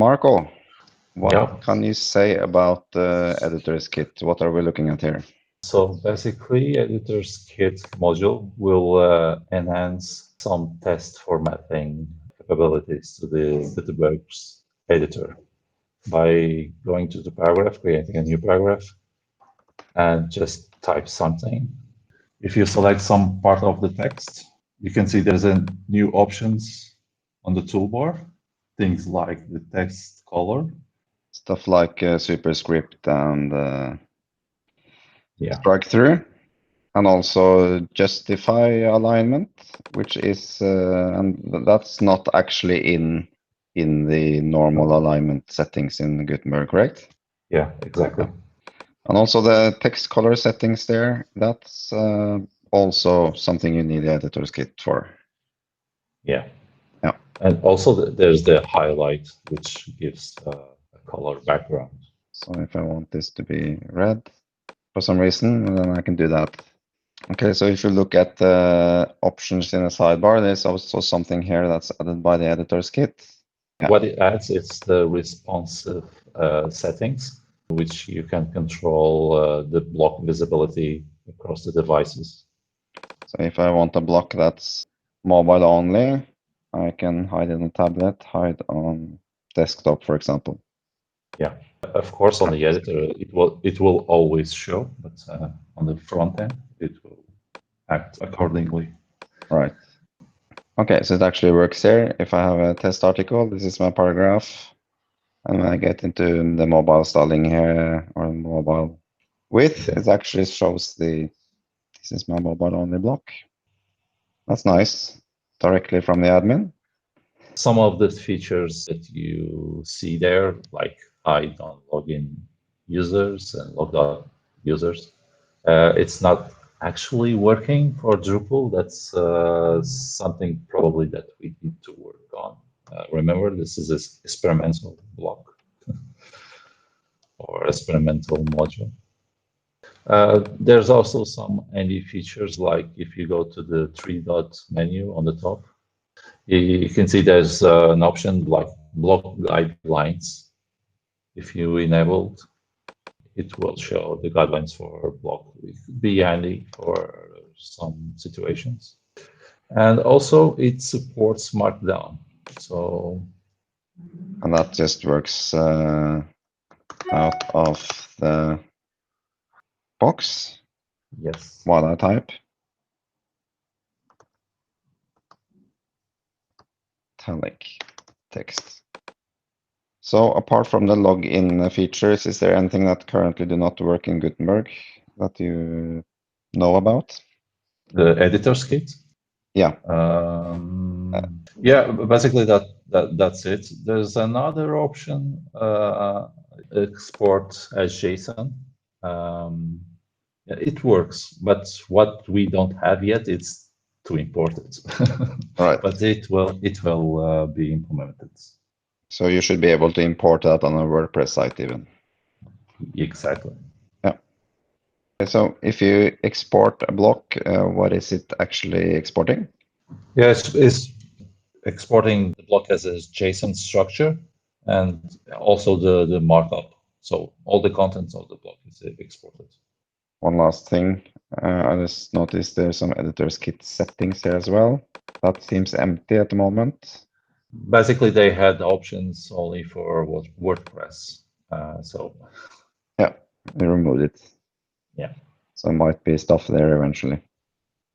Marco, what Yeah. can you say about the Editorskit? What are we looking at here? So basically, Editorskit module will enhance some text formatting capabilities to the Gutenberg's editor by going to the paragraph, creating a new paragraph, and just type something. If you select some part of the text, you can see there's a new options on the toolbar, things like the text color. Stuff like superscript and Yeah. strike through, and also justify alignment, which is and that's not actually in the normal alignment settings in Gutenberg, correct? Yeah, exactly. And also the text color settings there, that's also something you need the Editorskit for. Yeah. Yeah. And also there's the highlight, which gives a color background. So if I want this to be red for some reason, then I can do that. Okay, so if you look at the options in the sidebar, there's also something here that's added by the Editorskit. Yeah. What it adds is the responsive settings, which you can control the block visibility across the devices. So if I want a block that's mobile only, I can hide in the tablet, hide on desktop, for example. Yeah, of course, on the editor, it will always show, but on the front end, it will act accordingly. Right. Okay, so it actually works here. If I have a test article, this is my paragraph. And when I get into the mobile styling here or mobile width, it actually shows this is my mobile only block. That's nice. Directly from the admin. Some of the features that you see there, like hide on login users and logged out users, it's not actually working for Drupal. That's something probably that we need to work on. Remember, this is an experimental block or experimental module. There's also some handy features, like if you go to the three-dot menu on the top, you can see there's an option like block guidelines. If you enabled, it will show the guidelines for block. It could be handy for some situations. And also it supports Markdown. So, and that just works out of the box. yes. While I type. Italic text. So apart from the login features, is there anything that currently do not work in Gutenberg that you know about? The Editorskit? Yeah. Yeah, basically that's it. There's another option, export as JSON. It works, but what we don't have yet is to import it. Right. But it will be implemented. So you should be able to import that on a WordPress site even. Exactly. Yeah. So if you export a block, what is it actually exporting? Yeah, it's exporting the block as a JSON structure and also the markup. So all the contents of the block is exported. One last thing, I just noticed there's some Editorskit settings here as well. That seems empty at the moment. Basically, they had options only for WordPress. So yeah, they removed it. Yeah. So it might be stuff there eventually.